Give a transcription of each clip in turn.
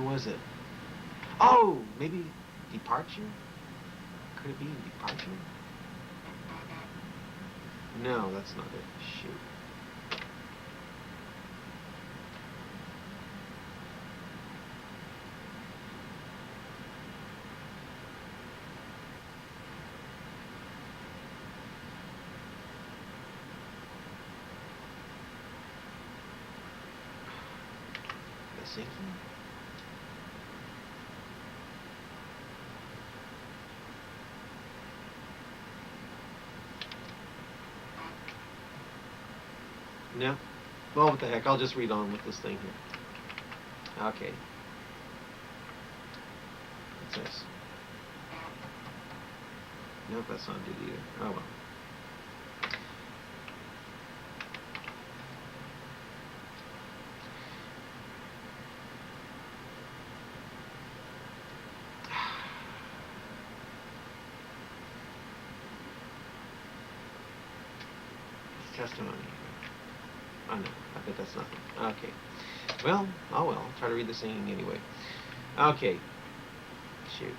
When was it? Oh, maybe departure? Could it be departure? No, that's not it. Shoot. The sinking? No. Well, what the heck? I'll just read on with this thing here. Okay. What's this? Nope, that's not it either. Oh well. It's testimony. Oh no, I bet that's nothing. Okay. Well, oh well. I'll try to read this thing anyway. Okay. Shoot.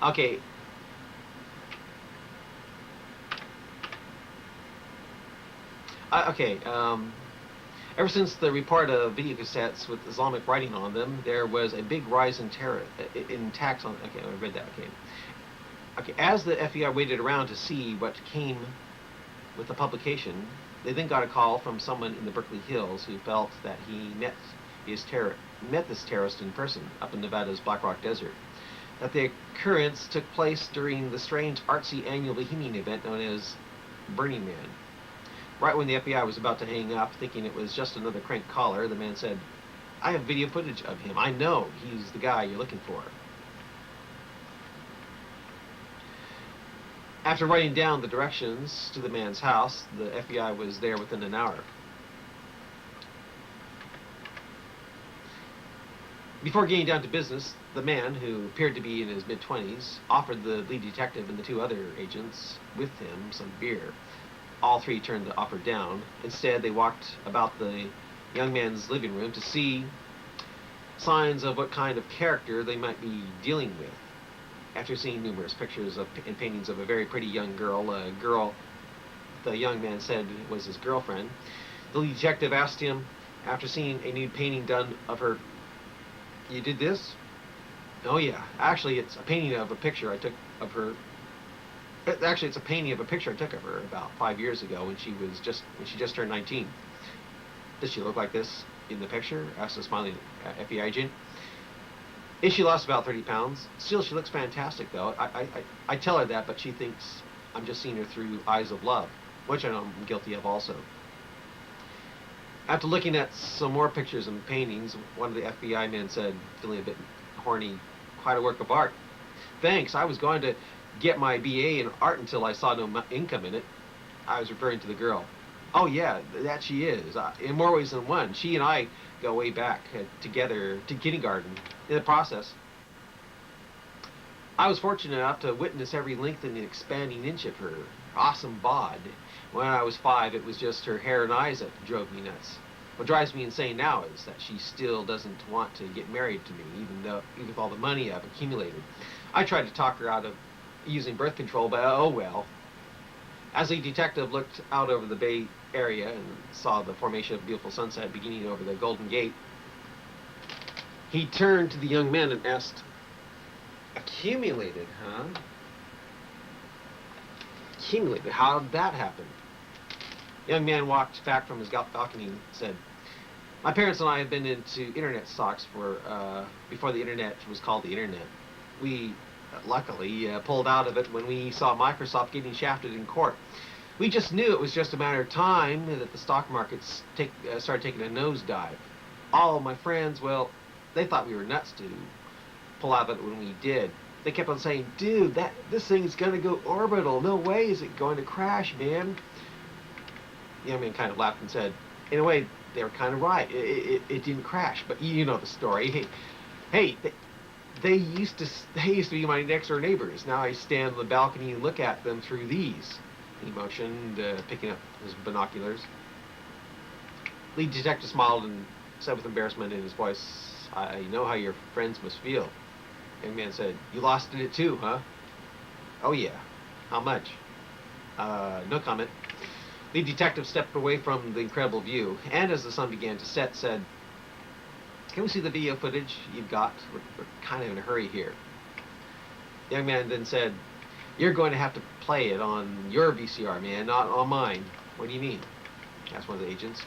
Okay. Okay. Ever since the report of video cassettes with Islamic writing on them, there was a big rise in terror in tax on. Okay, I read that. Okay. Okay. As the FBI waited around to see what came with the publication, they then got a call from someone in the Berkeley Hills who felt that he met this terrorist in person up in Nevada's Black Rock Desert. That the occurrence took place during the strange artsy annual bohemian event known as Burning Man. Right when the FBI was about to hang up, thinking it was just another crank caller, the man said, "I have video footage of him. I know he's the guy you're looking for." After writing down the directions to the man's house, the FBI was there within an hour. Before getting down to business, the man, who appeared to be in his mid-20s, offered the lead detective and the two other agents with him some beer. All three turned the offer down. Instead, they walked about the young man's living room to see signs of what kind of character they might be dealing with. After seeing numerous pictures and paintings of a very pretty young girl, a girl the young man said was his girlfriend, the lead detective asked him, after seeing a nude painting done of her, "You did this?" "Oh yeah, actually it's a painting of a picture I took of her. Actually, it's a painting of a picture I took of her about 5 years ago when she just turned 19. "Does she look like this in the picture?" asked the smiling FBI agent. "She lost about 30 pounds. Still, she looks fantastic, though. I tell her that, but she thinks I'm just seeing her through eyes of love, which I know I'm guilty of also." After looking at some more pictures and paintings, one of the FBI men said, feeling a bit horny, "Quite a work of art." "Thanks. I was going to get my BA in art until I saw no income in it." I was referring to the girl. "Oh yeah, that she is. In more ways than one. She and I go way back together to kindergarten. In the process, I was fortunate enough to witness every length and expanding inch of her awesome bod. When I was 5, it was just her hair and eyes that drove me nuts. What drives me insane now is that she still doesn't want to get married to me, even with all the money I've accumulated. I tried to talk her out of using birth control, but oh well." As the detective looked out over the Bay Area and saw the formation of a beautiful sunset beginning over the Golden Gate, he turned to the young men and asked, "Accumulated, huh? Accumulated. How did that happen?" The young man walked back from his balcony and said, "My parents and I have been into internet stocks before the internet was called the internet. We luckily pulled out of it when we saw Microsoft getting shafted in court. We just knew it was just a matter of time that the stock markets started taking a nosedive. All of my friends, well, they thought we were nuts to pull out of it when we did. They kept on saying, 'Dude, this thing's going to go orbital. No way is it going to crash, man.'" The young man kind of laughed and said, "In a way, they were kind of right. It didn't crash, but you know the story. Hey, they used to be my next door neighbors. Now I stand on the balcony and look at them through these." He motioned, picking up his binoculars. Lead detective smiled and said with embarrassment in his voice, "I know how your friends must feel." The young man said, "You lost it too, huh?" "Oh yeah." "How much?" No comment. The detective stepped away from the incredible view, and as the sun began to set, said, "Can we see the video footage you've got? We're kind of in a hurry here." The young man then said, "You're going to have to play it on your VCR, man, not on mine." "What do you mean?" asked one of the agents.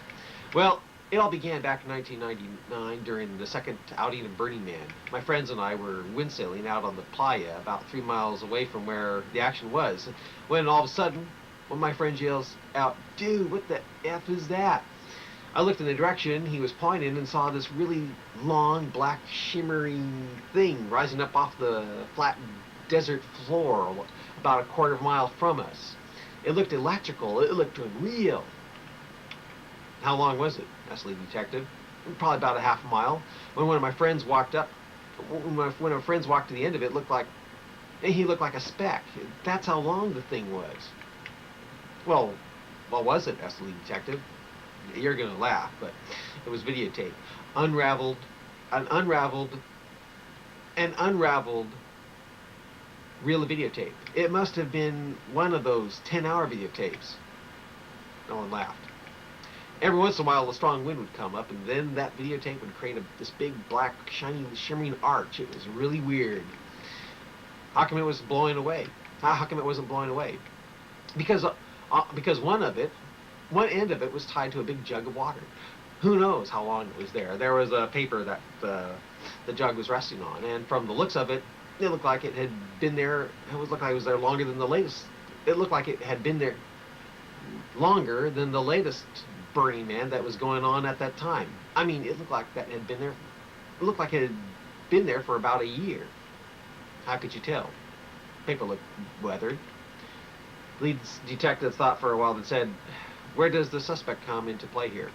"Well, it all began back in 1999 during the second outing of Burning Man. My friends and I were windsailing out on the playa about 3 miles away from where the action was, when all of a sudden, one of my friends yells out, 'Dude, what the F is that?' I looked in the direction he was pointing and saw this really long, black, shimmering thing rising up off the flat desert floor about a quarter of a mile from us. It looked electrical. It looked unreal." "How long was it?" asked the lead detective. "Probably about a half a mile. When one of my friends walked up, when our friends walked to the end of it, he looked like a speck. That's how long the thing was." "Well, what was it?" asked the lead detective. You're gonna laugh, but it was videotape. Unraveled, an unraveled, an unraveled reel of videotape. It must have been one of those 10-hour videotapes. No one laughed. Every once in a while, a strong wind would come up, and then that videotape would create this big, black, shiny, shimmering arch. It was really weird. How come it was blowing away? How come it wasn't blowing away? Because one end of it was tied to a big jug of water. Who knows how long it was there? There was a paper that the jug was resting on, and from the looks of it, it looked like it had been there. It looked like it was there longer than the latest. It looked like it had been there longer than the latest Burning Man that was going on at that time. I mean, it looked like that had been there. It looked like it had been there for about a year. How could you tell? Paper looked weathered. The lead detective thought for a while and said, "Where does the suspect come into play here?"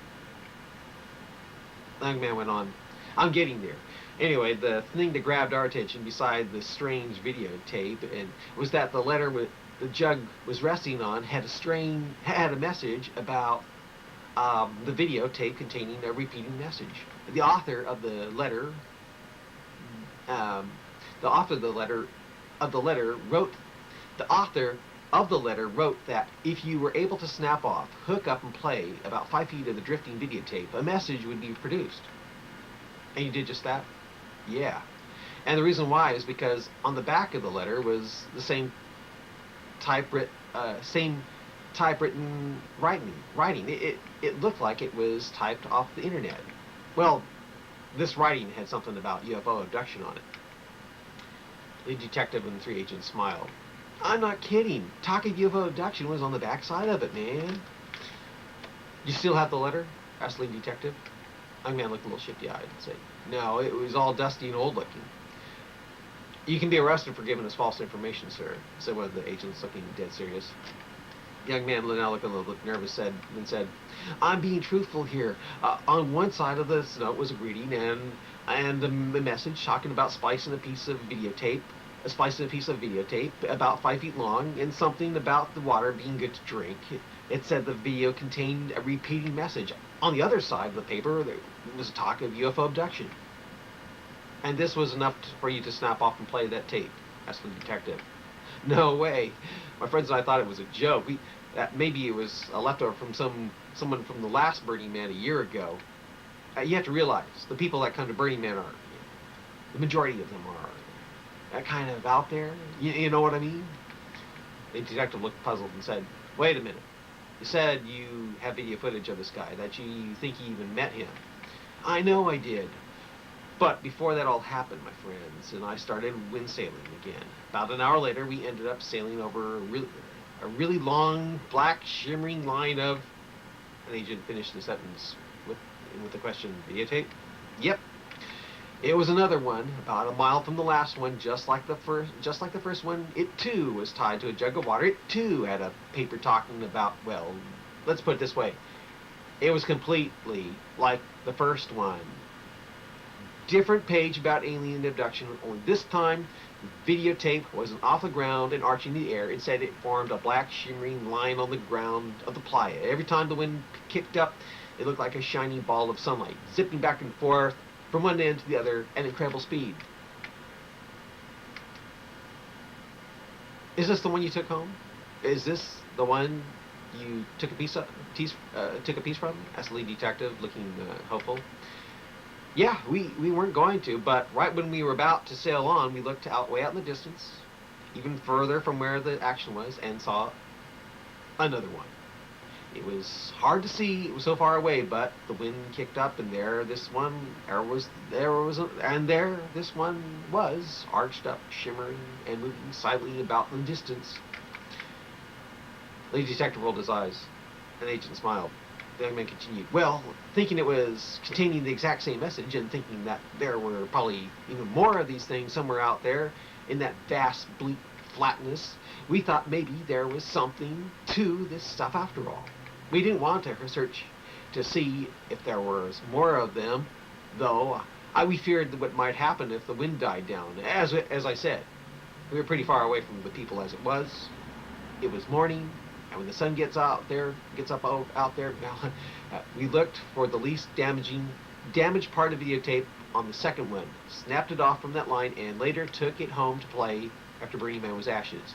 The young man went on, "I'm getting there. Anyway, the thing that grabbed our attention beside the strange videotape and was that the letter the jug was resting on had a message about the videotape containing a repeating message. The author of the letter, the author of the letter wrote. The author of the letter wrote that if you were able to snap off, hook up, and play about 5 feet of the drifting videotape, a message would be produced." "And you did just that?" "Yeah. And the reason why is because on the back of the letter was the same typewritten writing. It looked like it was typed off the internet. Well, this writing had something about UFO abduction on it." The detective and the 3 agents smiled. "I'm not kidding. Talk of UFO abduction was on the back side of it, man." "You still have the letter?" asked the lead detective. The young man looked a little shifty-eyed and said, "No, it was all dusty and old-looking." "You can be arrested for giving us false information, sir," said one of the agents, looking dead serious. The young man, now looking a little bit nervous, said, "I'm being truthful here. On one side of this note was a greeting and the message talking about splicing a piece of videotape about 5 feet long, and something about the water being good to drink. It said the video contained a repeating message. On the other side of the paper, there was talk of UFO abduction." "And this was enough for you to snap off and play that tape?" asked the detective. "No way. My friends and I thought it was a joke. That maybe it was a leftover from someone from the last Burning Man a year ago. You have to realize, the people that come to Burning Man the majority of them are that kind of out there. You know what I mean?" The detective looked puzzled and said, "Wait a minute. You said you have video footage of this guy, that you think you even met him." "I know I did. But before that all happened, my friends and I started windsailing again. About an hour later, we ended up sailing over a really long, black, shimmering line of..." And the agent finished the sentence with the question, "Videotape?" "Yep. It was another one, about a mile from the last one, just like the first one. It too was tied to a jug of water. It too had a paper talking about, well, let's put it this way. It was completely like the first one. different page about alien abduction, only this time the videotape wasn't off the ground and arching in the air. Instead, it formed a black shimmering line on the ground of the playa. Every time the wind kicked up, it looked like a shiny ball of sunlight, zipping back and forth from one end to the other at incredible speed. Is this the one you took home? Is this the one you took a piece from? Asked the lead detective, looking hopeful. Yeah, we weren't going to, but right when we were about to sail on, we looked way out in the distance, even further from where the action was, and saw another one. It was hard to see, it was so far away, but the wind kicked up, and this one was, arched up, shimmering, and moving silently about in the distance. The detective rolled his eyes. An agent smiled. The young man continued. Well, thinking it was containing the exact same message, and thinking that there were probably even more of these things somewhere out there in that vast, bleak flatness, we thought maybe there was something to this stuff after all. We didn't want to research to see if there was more of them, though we feared what might happen if the wind died down. As I said, we were pretty far away from the people as it was. It was morning, and when the sun gets up out there, we looked for the least damaged part of the videotape on the second one, snapped it off from that line, and later took it home to play after Burning Man was ashes.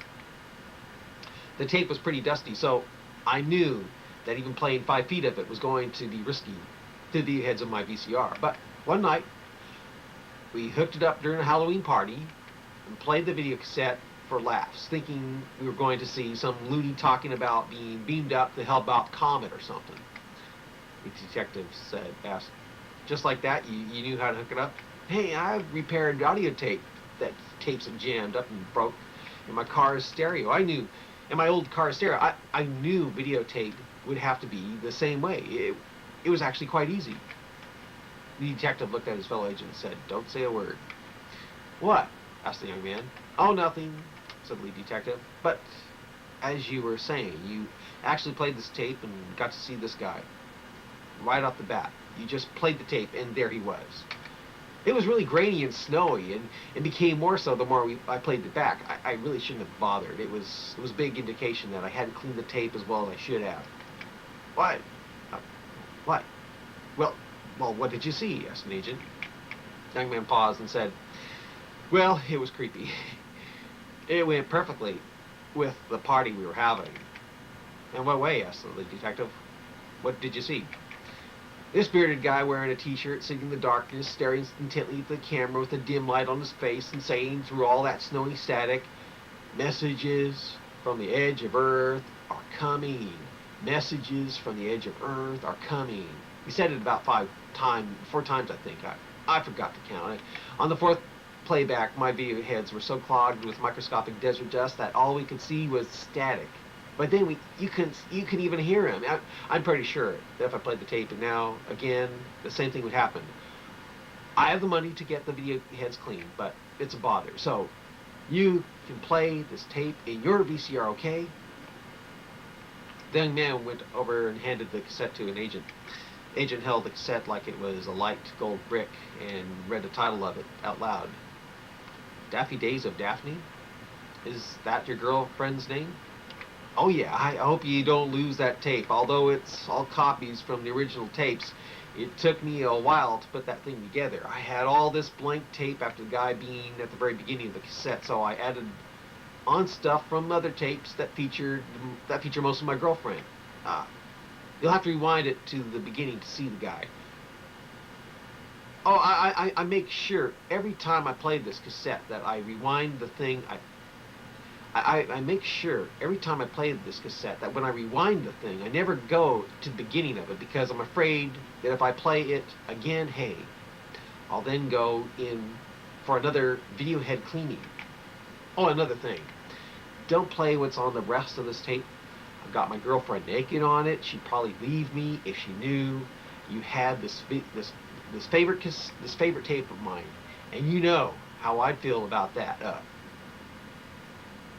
The tape was pretty dusty, so I knew that even playing 5 feet of it was going to be risky to the heads of my VCR. But one night, we hooked it up during a Halloween party and played the video cassette for laughs, thinking we were going to see some loony talking about being beamed up to help out Comet or something. The detective asked, just like that, you knew how to hook it up? Hey, I've repaired audio tape. That tapes had jammed up and broke in my car's stereo. In my old car's stereo, I knew videotape would have to be the same way. It was actually quite easy. The detective looked at his fellow agent and said, don't say a word. What? Asked the young man. Oh, nothing, said the lead detective. But, as you were saying, you actually played this tape and got to see this guy. Right off the bat. You just played the tape, and there he was. It was really grainy and snowy, and it became more so the more I played it back. I really shouldn't have bothered. It was a big indication that I hadn't cleaned the tape as well as I should have. What? What? Well, what did you see? Asked an agent. The young man paused and said, well, it was creepy. It went perfectly with the party we were having. In what way? Asked the detective. What did you see? This bearded guy wearing a t-shirt, sitting in the darkness, staring intently at the camera with a dim light on his face and saying through all that snowy static, messages from the edge of Earth are coming. Messages from the edge of Earth are coming. He said it about 4 times, I think. I forgot to count it. On the 4th playback, my video heads were so clogged with microscopic desert dust that all we could see was static. But then you can even hear him. I'm pretty sure that if I played the tape and now again the same thing would happen. I have the money to get the video heads cleaned, but it's a bother. So you can play this tape in your VCR, okay? The young man went over and handed the cassette to an agent. The agent held the cassette like it was a light gold brick and read the title of it out loud. Daffy Days of Daphne? Is that your girlfriend's name? Oh yeah, I hope you don't lose that tape. Although it's all copies from the original tapes, it took me a while to put that thing together. I had all this blank tape after the guy being at the very beginning of the cassette, so I added on stuff from other tapes that feature most of my girlfriend. You'll have to rewind it to the beginning to see the guy. Oh, I make sure every time I play this cassette that I rewind the thing. I make sure every time I play this cassette that when I rewind the thing, I never go to the beginning of it because I'm afraid that if I play it again, hey, I'll then go in for another video head cleaning. Oh, another thing. Don't play what's on the rest of this tape. I've got my girlfriend naked on it. She'd probably leave me if she knew you had this favorite tape of mine, and you know how I'd feel about that.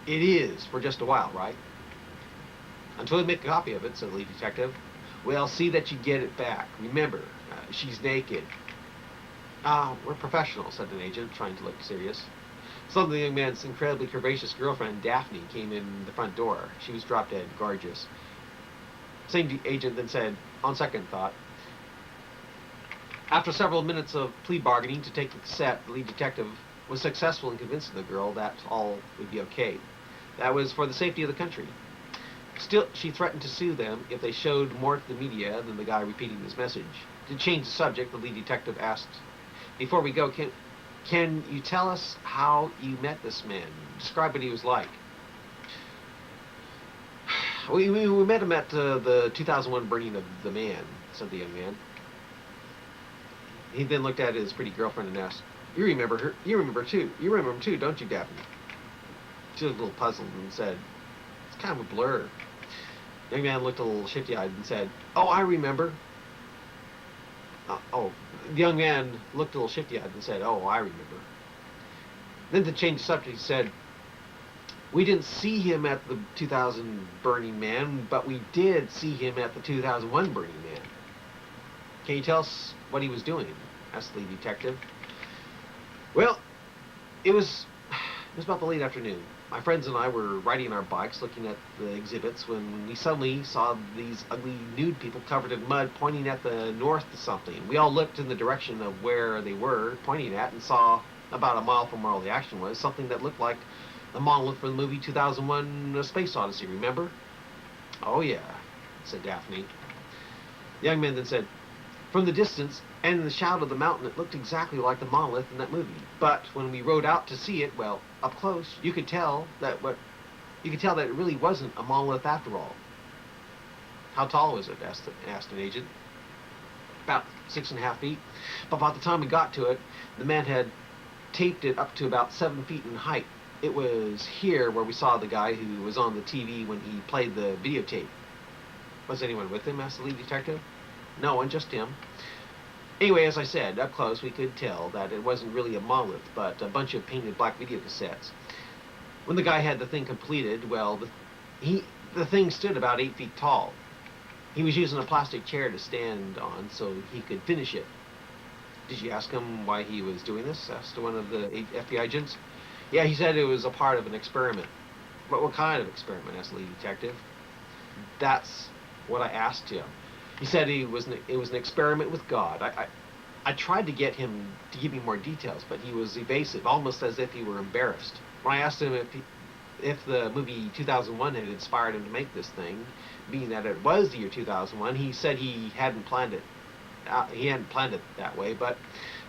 It is for just a while, right? Until we make a copy of it, said the lead detective. Well, see that you get it back. Remember, she's naked. We're professionals, said an agent, trying to look serious. Suddenly, the young man's incredibly curvaceous girlfriend, Daphne, came in the front door. She was drop-dead gorgeous. Same agent then said, on second thought, after several minutes of plea bargaining to take the cassette, the lead detective was successful in convincing the girl that all would be okay. That was for the safety of the country. Still, she threatened to sue them if they showed more to the media than the guy repeating his message. To change the subject, the lead detective asked, before we go, can you tell us how you met this man? Describe what he was like. We met him at the 2001 burning of the man, said the young man. He then looked at his pretty girlfriend and asked, you remember her? You remember him too, don't you, Daphne? She looked a little puzzled and said, it's kind of a blur. The young man looked a little shifty-eyed and said, oh, I remember. The young man looked a little shifty-eyed and said, oh, I remember. Then to change the subject, he said, we didn't see him at the 2000 Burning Man, but we did see him at the 2001 Burning Man. Can you tell us what he was doing? Asked the lead detective. Well, it was about the late afternoon. My friends and I were riding our bikes looking at the exhibits when we suddenly saw these ugly nude people covered in mud pointing at the north to something. We all looked in the direction of where they were pointing at and saw, about a mile from where all the action was, something that looked like the monolith from the movie 2001 A Space Odyssey, remember? Oh yeah, said Daphne. The young man then said, from the distance and in the shadow of the mountain, it looked exactly like the monolith in that movie. But when we rode out to see it, well, up close, you could tell that it really wasn't a monolith after all. How tall was it? asked an agent. About 6.5 feet. But by the time we got to it, the man had taped it up to about 7 feet in height. It was here where we saw the guy who was on the TV when he played the videotape. Was anyone with him? Asked the lead detective. No one, just him. Anyway, as I said, up close we could tell that it wasn't really a monolith, but a bunch of painted black video cassettes. When the guy had the thing completed, well, the thing stood about 8 feet tall. He was using a plastic chair to stand on so he could finish it. Did you ask him why he was doing this? Asked one of the FBI agents. Yeah, he said it was a part of an experiment. But what kind of experiment? Asked the lead detective. That's what I asked him. He said it was an experiment with God. I tried to get him to give me more details, but he was evasive, almost as if he were embarrassed. When I asked him if the movie 2001 had inspired him to make this thing, being that it was the year 2001, he said he hadn't planned it. He hadn't planned it that way, but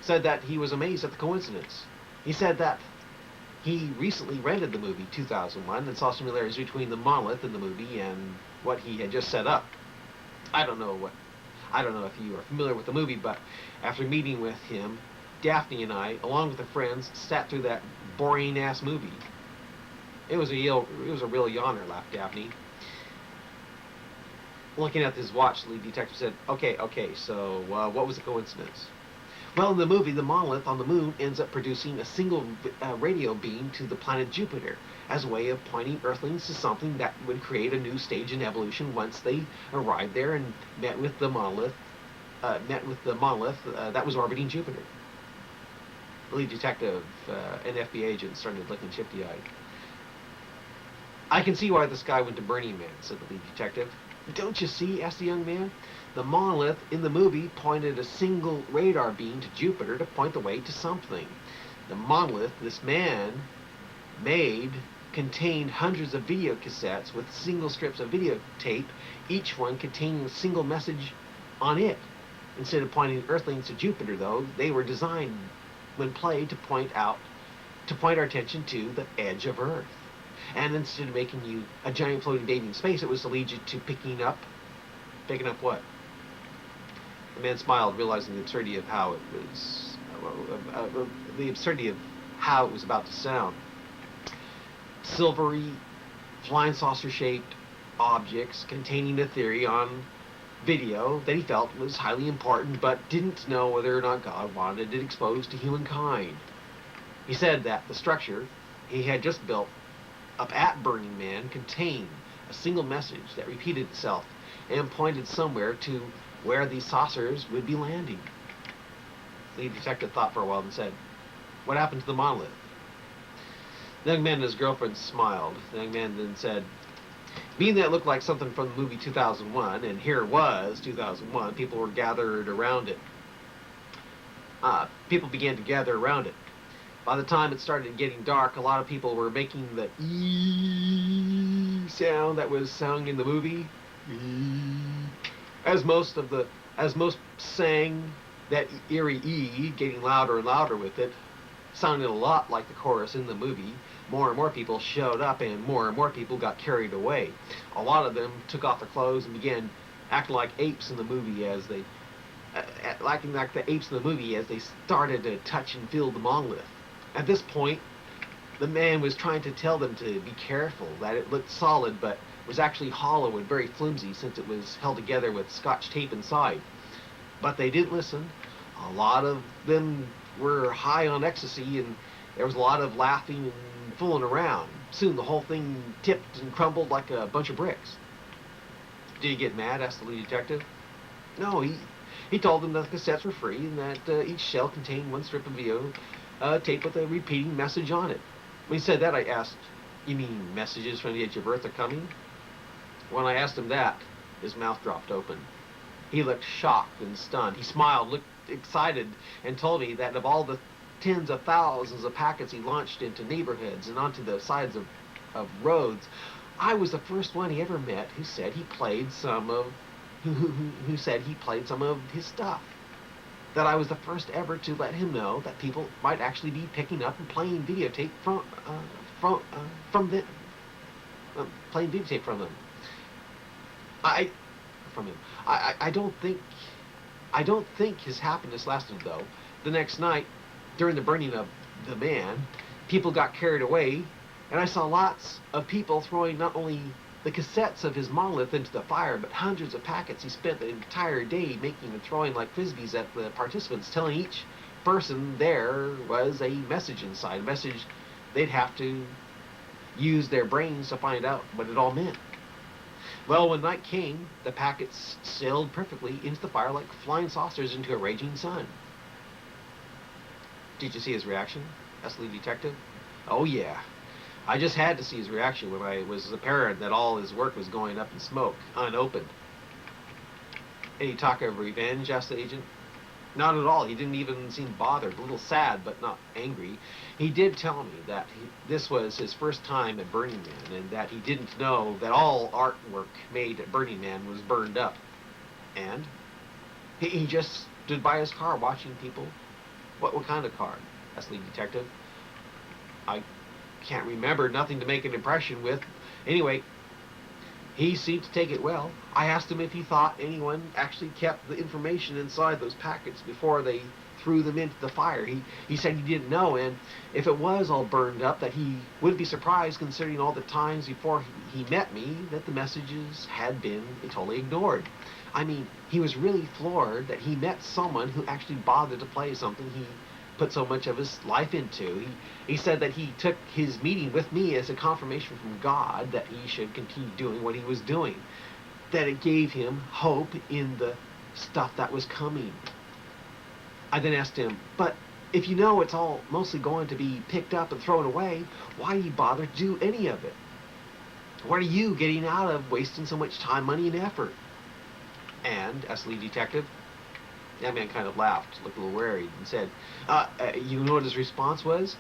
said that he was amazed at the coincidence. He said that he recently rented the movie 2001 and saw similarities between the monolith in the movie and what he had just set up. I don't know if you are familiar with the movie, but after meeting with him, Daphne and I, along with the friends, sat through that boring-ass movie. It was a real yawner, laughed Daphne. Looking at his watch, the lead detective said, okay, so what was the coincidence? Well, in the movie, the monolith on the moon ends up producing a single radio beam to the planet Jupiter as a way of pointing Earthlings to something that would create a new stage in evolution once they arrived there and met with the monolith that was orbiting Jupiter. The lead detective and FBI agent started looking shifty-eyed. I can see why this guy went to Burning Man, said the lead detective. Don't you see? Asked the young man. The monolith in the movie pointed a single radar beam to Jupiter to point the way to something. The monolith this man made contained hundreds of video cassettes with single strips of videotape, each one containing a single message on it. Instead of pointing Earthlings to Jupiter, though, they were designed when played to point our attention to the edge of Earth. And instead of making you a giant floating baby in space, it was to lead you to picking up what? The man smiled, realizing the absurdity of how it was about to sound. Silvery, flying saucer-shaped objects containing a theory on video that he felt was highly important, but didn't know whether or not God wanted it exposed to humankind. He said that the structure he had just built up at Burning Man contained a single message that repeated itself and pointed somewhere to where these saucers would be landing. The lead detective thought for a while and said, "What happened to the monolith?" The young man and his girlfriend smiled. The young man then said, "Being that it looked like something from the movie 2001, and here it was 2001, people were gathered around it. People began to gather around it. By the time it started getting dark, a lot of people were making the E sound that was sung in the movie. As most sang that eerie E, getting louder and louder with it, sounded a lot like the chorus in the movie. More and more people showed up, and more people got carried away. A lot of them took off their clothes and began acting like apes in the movie as they started to touch and feel the monolith. At this point, the man was trying to tell them to be careful, that it looked solid but was actually hollow and very flimsy since it was held together with scotch tape inside. But they didn't listen. A lot of them were high on ecstasy, and there was a lot of laughing and fooling around. Soon the whole thing tipped and crumbled like a bunch of bricks." "Did he get mad?" asked the lead detective. "No, he told them that the cassettes were free and that each shell contained one strip of video tape with a repeating message on it. When he said that, I asked, 'You mean messages from the edge of Earth are coming?' When I asked him that, his mouth dropped open. He looked shocked and stunned. He smiled, looked excited, and told me that of all the tens of thousands of packets he launched into neighborhoods and onto the sides of roads, I was the first one he ever met who said he played some of his stuff. That I was the first ever to let him know that people might actually be picking up and playing videotape from them. I don't think his happiness lasted though. The next night, during the burning of the man, people got carried away, and I saw lots of people throwing not only the cassettes of his monolith into the fire, but hundreds of packets. He spent the entire day making and throwing like frisbees at the participants, telling each person there was a message inside, a message they'd have to use their brains to find out what it all meant. Well, when night came, the packets sailed perfectly into the fire like flying saucers into a raging sun." "Did you see his reaction?" asked the lead detective. "Oh yeah. I just had to see his reaction when it was apparent that all his work was going up in smoke, unopened." "Any talk of revenge?" asked the agent. "Not at all. He didn't even seem bothered, a little sad, but not angry. He did tell me that this was his first time at Burning Man, and that he didn't know that all artwork made at Burning Man was burned up. And he just stood by his car watching people." What kind of car?" asked the lead detective. "I can't remember. Nothing to make an impression with. Anyway, he seemed to take it well. I asked him if he thought anyone actually kept the information inside those packets before they threw them into the fire. He said he didn't know, and if it was all burned up, that he wouldn't be surprised, considering all the times before he met me that the messages had been totally ignored. I mean, he was really floored that he met someone who actually bothered to play something he put so much of his life into. He said that he took his meeting with me as a confirmation from God that he should continue doing what he was doing, that it gave him hope in the stuff that was coming. I then asked him, 'But if you know it's all mostly going to be picked up and thrown away, why do you bother to do any of it? What are you getting out of wasting so much time, money, and effort?' And," asked the lead detective. That man kind of laughed, looked a little worried, and said, "You know what his response was?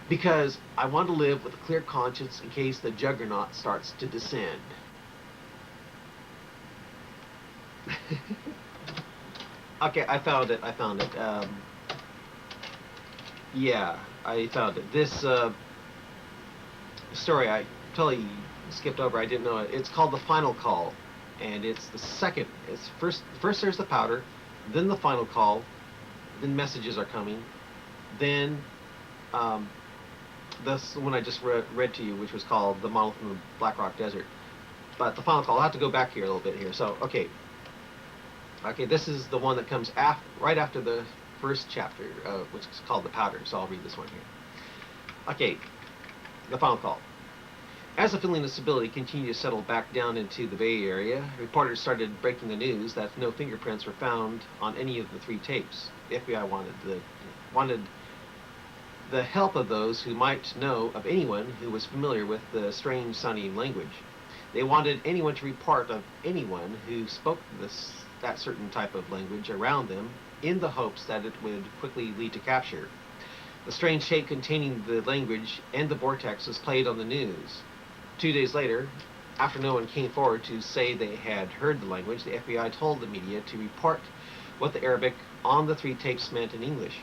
Because I want to live with a clear conscience in case the juggernaut starts to descend." Okay, I found it. Yeah, I found it. This story I totally skipped over. I didn't know it. It's called The Final Call. And it's the second. It's first there's the powder, then the final call, then messages are coming, then this one I just read to you, which was called The Monolith in the Black Rock Desert. But the final call, I'll have to go back here a little bit here. So, okay, this is the one that comes right after the first chapter, which is called The Powder. So I'll read this one here. Okay, the final call. As the feeling of stability continued to settle back down into the Bay Area, reporters started breaking the news that no fingerprints were found on any of the 3 tapes. The FBI wanted the help of those who might know of anyone who was familiar with the strange-sounding language. They wanted anyone to report of anyone who spoke that certain type of language around them, in the hopes that it would quickly lead to capture. The strange tape containing the language and the vortex was played on the news. 2 days later, after no one came forward to say they had heard the language, the FBI told the media to report what the Arabic on the 3 tapes meant in English.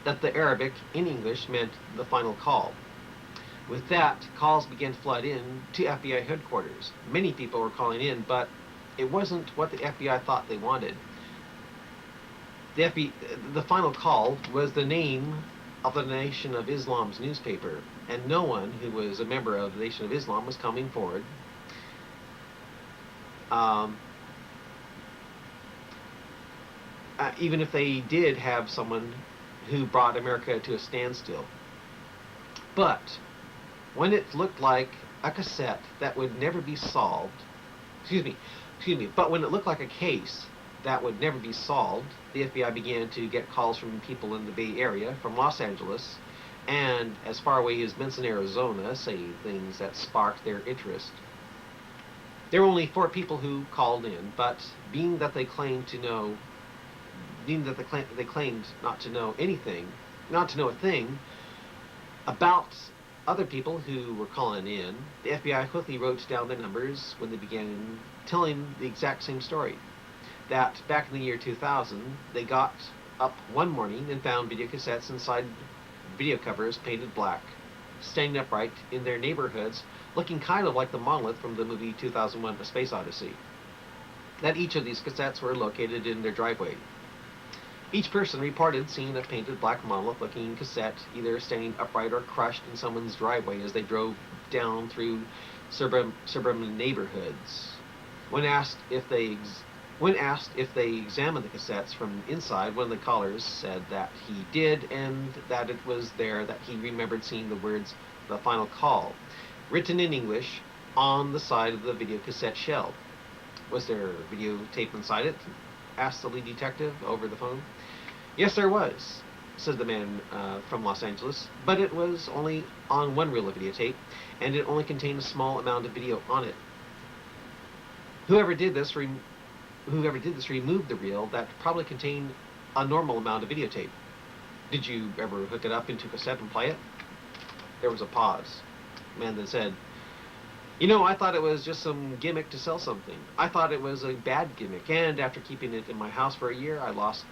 That the Arabic in English meant the final call. With that, calls began to flood in to FBI headquarters. Many people were calling in, but it wasn't what the FBI thought they wanted. The final call was the name of the Nation of Islam's newspaper, and no one who was a member of the Nation of Islam was coming forward. Even if they did have someone who brought America to a standstill. But when it looked like a cassette that would never be solved, but when it looked like a case that would never be solved, the FBI began to get calls from people in the Bay Area, from Los Angeles, and as far away as Benson, Arizona, saying things that sparked their interest. There were only 4 people who called in, but being that they claimed not to know anything, not to know a thing about other people who were calling in, the FBI quickly wrote down their numbers when they began telling the exact same story. That back in the year 2000, they got up one morning and found video cassettes inside video covers painted black, standing upright in their neighborhoods, looking kind of like the monolith from the movie 2001: A Space Odyssey. That each of these cassettes were located in their driveway. Each person reported seeing a painted black monolith-looking cassette either standing upright or crushed in someone's driveway as they drove down through suburban neighborhoods. When asked if they examined the cassettes from inside, one of the callers said that he did, and that it was there that he remembered seeing the words "the final call" written in English on the side of the video cassette shell. Was there videotape inside it? Asked the lead detective over the phone. Yes, there was, said the man from Los Angeles, but it was only on one reel of videotape, and it only contained a small amount of video on it. Whoever did this removed the reel that probably contained a normal amount of videotape. Did you ever hook it up into a cassette and play it? There was a pause. The man then said, I thought it was just some gimmick to sell something. I thought it was a bad gimmick, and after keeping it in my house for a year, I lost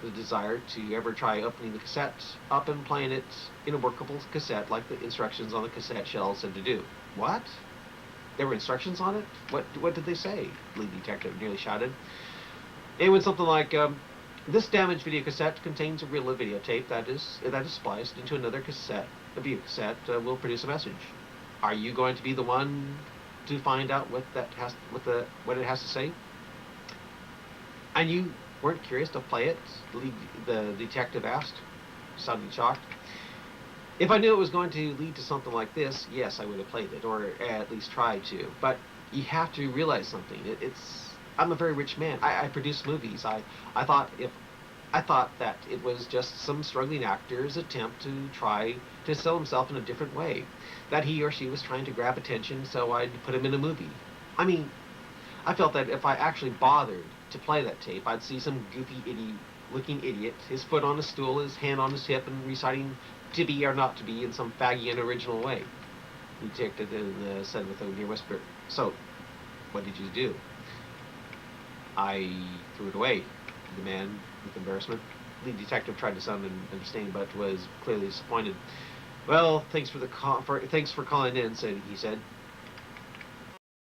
the desire to ever try opening the cassette up and playing it in a workable cassette like the instructions on the cassette shell said to do. What? There were instructions on it? What did they say? The lead detective nearly shouted. It was something like, this damaged video cassette contains a reel of videotape that is spliced into another cassette. A video cassette will produce a message. Are you going to be the one to find out what it has to say? And you weren't curious to play it? The detective asked, sounding shocked. If I knew it was going to lead to something like this, yes, I would have played it, or at least tried to. But you have to realize something. I'm a very rich man. I produce movies. I thought that it was just some struggling actor's attempt to try to sell himself in a different way. That he or she was trying to grab attention, so I'd put him in a movie. I felt that if I actually bothered to play that tape, I'd see some goofy looking idiot, his foot on a stool, his hand on his hip, and reciting "to be or not to be" in some faggy and original way. The detective said with a near whisper, "So, what did you do?" I threw it away, the man with embarrassment. The detective tried to sound understanding, but was clearly disappointed. Well, thanks for calling in, he said.